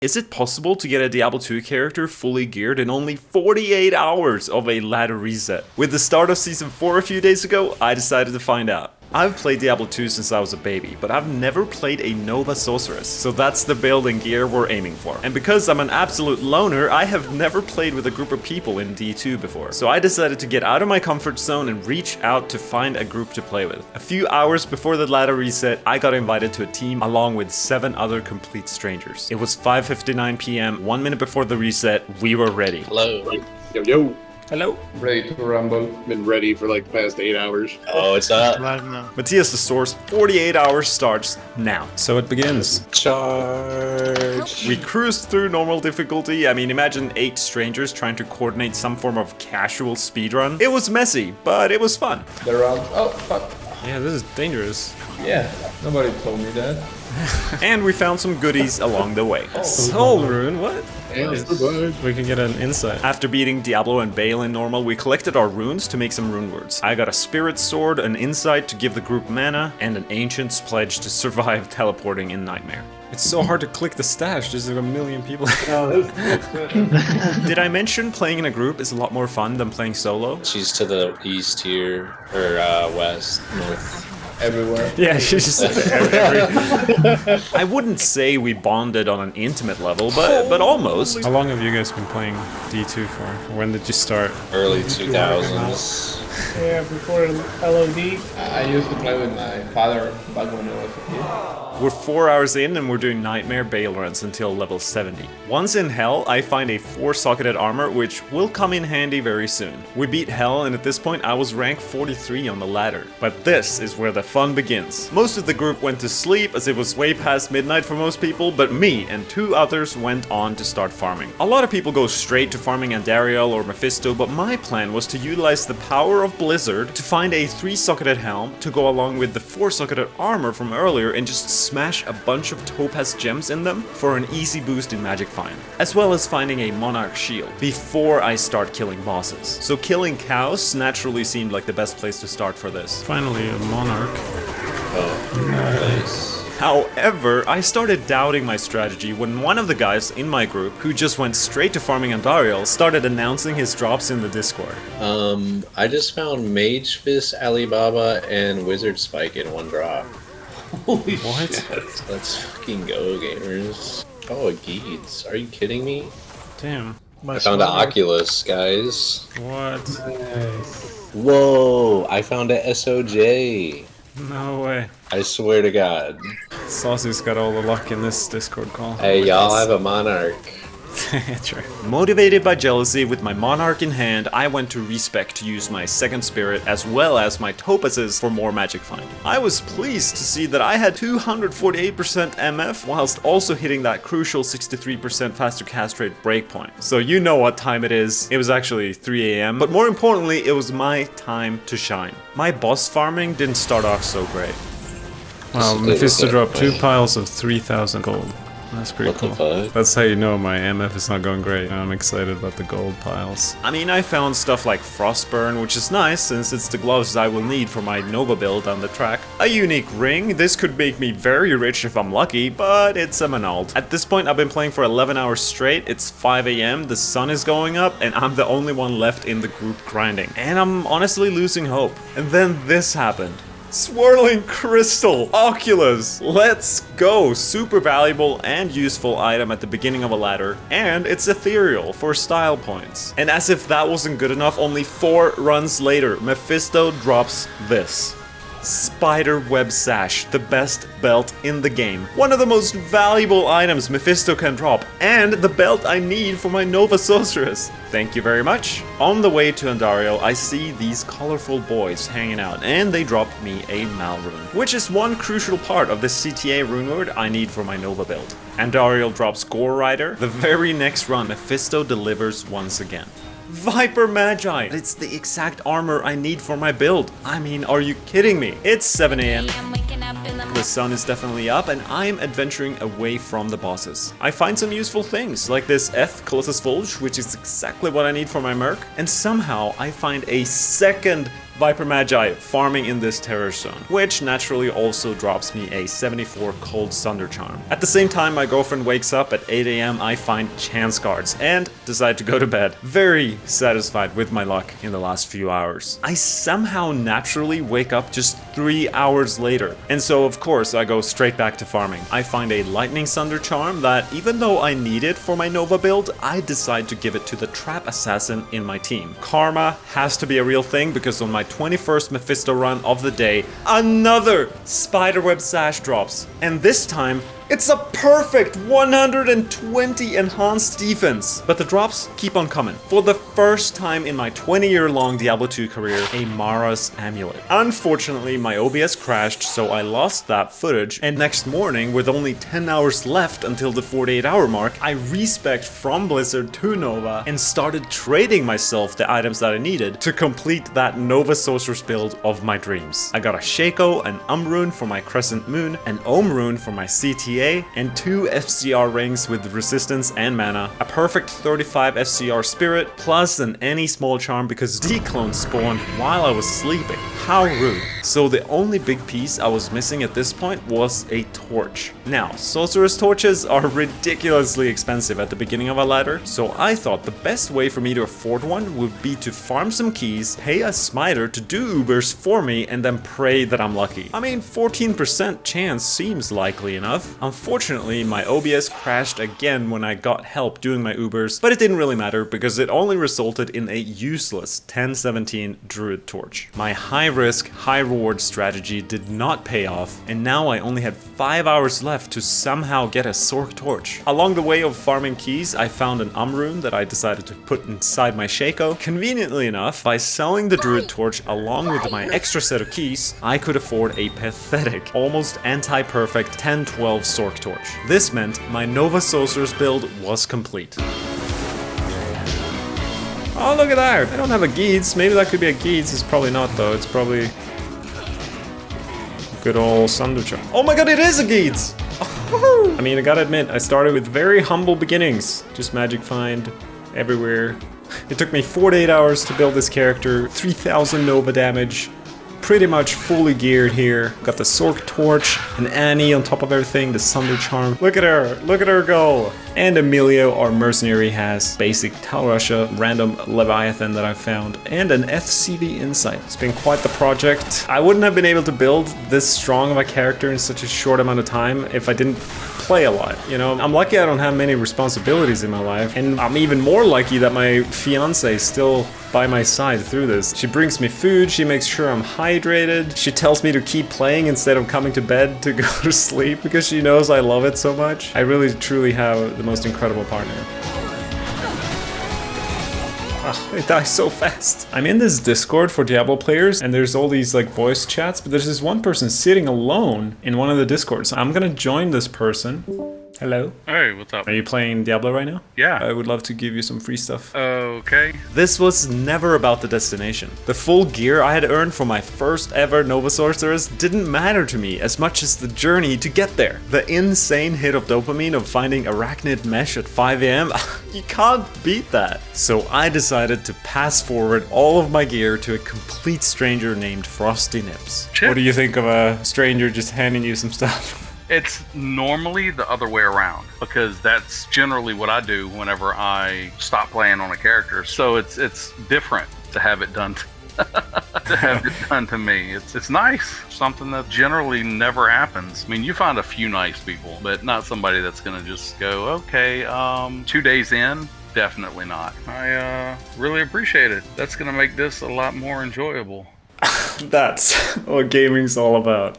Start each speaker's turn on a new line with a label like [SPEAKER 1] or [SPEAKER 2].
[SPEAKER 1] Is it possible to get a Diablo 2 character fully geared in only 48 hours of a ladder reset? With the start of Season 4 a few days ago, I decided to find out. I've played Diablo 2 since I was a baby, but I've never played a Nova Sorceress, so that's the build and gear we're aiming for. And because I'm an absolute loner, I have never played with a group of people in D2 before. So I decided to get out of my comfort zone and reach out to find a group to play with. A few hours before the ladder reset, I got invited to a team along with 7 other complete strangers. It was 5:59 PM, 1 minute before the reset, we were ready.
[SPEAKER 2] Hello.
[SPEAKER 3] Yo, yo.
[SPEAKER 1] Hello.
[SPEAKER 4] Ready to rumble.
[SPEAKER 3] Been ready for like the past 8 hours.
[SPEAKER 2] Oh, it's up.
[SPEAKER 1] Matthias the Source, 48 hours starts now. So it begins.
[SPEAKER 2] Charge.
[SPEAKER 1] We cruised through normal difficulty. I mean, imagine 8 strangers trying to coordinate some form of casual speedrun. It was messy, but it was fun.
[SPEAKER 4] The round. Oh, fuck.
[SPEAKER 1] Yeah, this is dangerous.
[SPEAKER 4] Yeah, nobody told me that.
[SPEAKER 1] And we found some goodies along the way. Soul Rune, what?
[SPEAKER 5] We can get an insight.
[SPEAKER 1] After beating Diablo and Bale in normal, we collected our runes to make some Runewords. I got a Spirit Sword, an Insight to give the group mana, and an Ancient's Pledge to survive teleporting in Nightmare.
[SPEAKER 5] It's so hard to click the stash, there's like a million people.
[SPEAKER 1] Did I mention playing in a group is a lot more fun than playing solo?
[SPEAKER 2] She's to the east here, or west, north.
[SPEAKER 4] Everywhere.
[SPEAKER 5] Yeah, she's just
[SPEAKER 1] I wouldn't say we bonded on an intimate level, but almost.
[SPEAKER 5] How long have you guys been playing D2 for? When did you start?
[SPEAKER 2] Early 2000s.
[SPEAKER 6] Yeah, before LOD.
[SPEAKER 4] I used to play with my father back when I was a kid.
[SPEAKER 1] We're 4 hours in and we're doing Nightmare Bale runs until level 70. Once in Hell, I find a 4-socketed armor, which will come in handy very soon. We beat Hell, and at this point I was rank 43 on the ladder. But this is where the fun begins. Most of the group went to sleep as it was way past midnight for most people, but me and 2 others went on to start farming. A lot of people go straight to farming Andariel or Mephisto, but my plan was to utilize the power of Blizzard to find a 3-socketed helm to go along with the 4-socketed armor from earlier and just smash a bunch of topaz gems in them for an easy boost in magic find, as well as finding a monarch shield before I start killing bosses. So killing cows naturally seemed like the best place to start for this.
[SPEAKER 5] Finally, a monarch.
[SPEAKER 2] Oh, nice.
[SPEAKER 1] However, I started doubting my strategy when one of the guys in my group, who just went straight to farming Andariel, started announcing his drops in the Discord.
[SPEAKER 2] I just found Mage Fist, Alibaba, and Wizard Spike in 1 drop.
[SPEAKER 4] Holy
[SPEAKER 5] What?
[SPEAKER 4] shit.
[SPEAKER 2] Let's fucking go, gamers. Oh, a Geeds. Are you kidding me?
[SPEAKER 5] Damn.
[SPEAKER 2] I found an Oculus, guys.
[SPEAKER 5] What?
[SPEAKER 4] Nice.
[SPEAKER 2] Whoa, I found a SOJ.
[SPEAKER 5] No way.
[SPEAKER 2] I swear to God.
[SPEAKER 5] Saucy's got all the luck in this Discord call.
[SPEAKER 2] Hey, y'all have a Monarch.
[SPEAKER 5] True.
[SPEAKER 1] Motivated by jealousy, with my monarch in hand, I went to respec to use my second spirit as well as my topazes for more magic find. I was pleased to see that I had 248% MF whilst also hitting that crucial 63% faster cast rate breakpoint. So you know what time it is. It was actually 3 AM, but more importantly, it was my time to shine. My boss farming didn't start off so great.
[SPEAKER 5] Wow, Mephisto dropped 2 piles of 3,000 gold. That's pretty
[SPEAKER 2] What the
[SPEAKER 5] cool.
[SPEAKER 2] fuck?
[SPEAKER 5] That's how you know my MF is not going great. I'm excited about the gold piles.
[SPEAKER 1] I mean, I found stuff like Frostburn, which is nice since it's the gloves I will need for my Nova build on the track. A unique ring, this could make me very rich if I'm lucky, but it's a Manald. At this point, I've been playing for 11 hours straight, it's 5 AM, the sun is going up, and I'm the only one left in the group grinding. And I'm honestly losing hope. And then this happened. Swirling Crystal! Oculus! Let's go! Super valuable and useful item at the beginning of a ladder, and it's ethereal for style points. And as if that wasn't good enough, only 4 runs later, Mephisto drops this. Spider Web Sash, the best belt in the game. One of the most valuable items Mephisto can drop, and the belt I need for my Nova Sorceress. Thank you very much. On the way to Andariel, I see these colorful boys hanging out, and they drop me a Malrune, which is one crucial part of the CTA runeword I need for my Nova build. Andariel drops Gore Rider. The very next run, Mephisto delivers once again. Viper Magi! It's the exact armor I need for my build. I mean, are you kidding me? It's 7 AM. The sun is definitely up and I'm adventuring away from the bosses. I find some useful things, like this Colossus Volge, which is exactly what I need for my Merc, and somehow I find a second Viper Magi farming in this terror zone, which naturally also drops me a 74 Cold Sunder Charm. At the same time my girlfriend wakes up at 8 AM, I find chance cards and decide to go to bed. Very satisfied with my luck in the last few hours. I somehow naturally wake up just 3 hours later, and so of course I go straight back to farming. I find a Lightning Sunder Charm that, even though I need it for my Nova build, I decide to give it to the Trap Assassin in my team. Karma has to be a real thing, because on my 21st Mephisto run of the day, another Spiderweb Sash drops, and this time it's a perfect 120 enhanced defense. But the drops keep on coming. For the first time in my 20-year-long Diablo 2 career, a Mara's Amulet. Unfortunately, my OBS crashed, so I lost that footage, and next morning, with only 10 hours left until the 48-hour mark, I respec'd from Blizzard to Nova and started trading myself the items that I needed to complete that Nova Sorceress build of my dreams. I got a Shaco, an Rune for my Crescent Moon, an Ohm Rune for my CTA, and 2 FCR rings with resistance and mana, a perfect 35 FCR spirit, plus an any small charm because D-clone spawned while I was sleeping. How rude. So the only big piece I was missing at this point was a torch. Now, sorceress torches are ridiculously expensive at the beginning of a ladder, so I thought the best way for me to afford one would be to farm some keys, pay a smiter to do Ubers for me, and then pray that I'm lucky. I mean, 14% chance seems likely enough. Unfortunately, my OBS crashed again when I got help doing my Ubers, but it didn't really matter because it only resulted in a useless 1017 Druid Torch. My high-risk, high-reward strategy did not pay off, and now I only had 5 hours left to somehow get a Sorc Torch. Along the way of farming keys, I found an Rune that I decided to put inside my Shaco. Conveniently enough, by selling the Druid Torch along with my extra set of keys, I could afford a pathetic, almost anti-perfect 1012 Sorc Torch. This meant my Nova Sorceress build was complete.
[SPEAKER 5] Oh, look at that! I don't have a Geeds. Maybe that could be a Geeds. It's probably not, though. It's probably good old Sunder Charm.
[SPEAKER 1] Oh my god, it is a Geeds!
[SPEAKER 5] I mean, I gotta admit, I started with very humble beginnings. Just magic find everywhere. It took me 48 hours to build this character, 3000 Nova damage. Pretty much fully geared here. Got the Sorc Torch, an Annie on top of everything, the Sunder Charm. Look at her go! And Emilio, our mercenary, has basic Tal Russia, random Leviathan that I found, and an FCV Insight. It's been quite the project. I wouldn't have been able to build this strong of a character in such a short amount of time if I didn't play a lot, you know? I'm lucky I don't have many responsibilities in my life, and I'm even more lucky that my fiance is still by my side through this. She brings me food, she makes sure I'm hydrated, she tells me to keep playing instead of coming to bed to go to sleep because she knows I love it so much. I really truly have the most incredible partner. Oh, it dies so fast. I'm in this Discord for Diablo players, and there's all these like voice chats, but there's this one person sitting alone in one of the Discords. I'm gonna join this person. Hello.
[SPEAKER 7] Hey, what's up?
[SPEAKER 5] Are you playing Diablo right now?
[SPEAKER 7] Yeah.
[SPEAKER 5] I would love to give you some free stuff.
[SPEAKER 7] Okay.
[SPEAKER 1] This was never about the destination. The full gear I had earned for my first ever Nova Sorceress didn't matter to me as much as the journey to get there. The insane hit of dopamine of finding Arachnid Mesh at 5 AM, you can't beat that. So I decided to pass forward all of my gear to a complete stranger named Frosty Nips.
[SPEAKER 7] Chip.
[SPEAKER 5] What do you think of a stranger just handing you some stuff?
[SPEAKER 7] It's normally the other way around because that's generally what I do whenever I stop playing on a character. So it's different to have it done to have it done to me. It's nice. Something that generally never happens. I mean, you find a few nice people, but not somebody that's gonna just go, okay, 2 days in, definitely not. I really appreciate it. That's gonna make this a lot more enjoyable.
[SPEAKER 5] That's what gaming's all about.